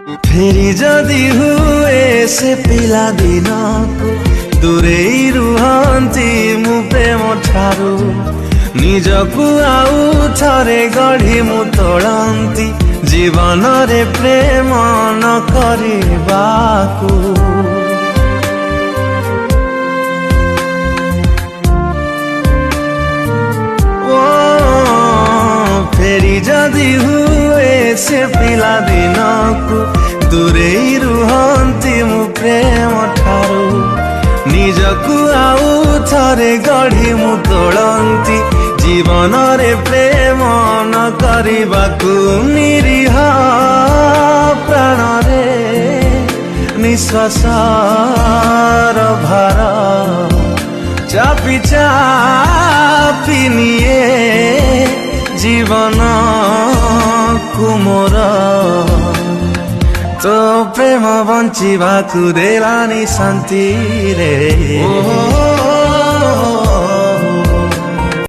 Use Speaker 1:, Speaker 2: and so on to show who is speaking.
Speaker 1: फेरी जदि हुए से पिला दिन को दूरेई रुहंती मु प्रेम ठारू निजकु आउ थरे गढ़ी मु तोड़ंती जीवन रे प्रेम न करिबाकू। फेरी जदि हुए से पिला दिन को दूरेई रुहंती मु प्रेम ठारू निजकु आउ थरे गढ़ी मु तोड़ंती जीवन रे प्रेम न करिबाकू। निरीह प्राण रे निश्वास भार चापी चापी निए जीवन कुमोर तो प्रेम बंचिबाकू देलानी शांति रे।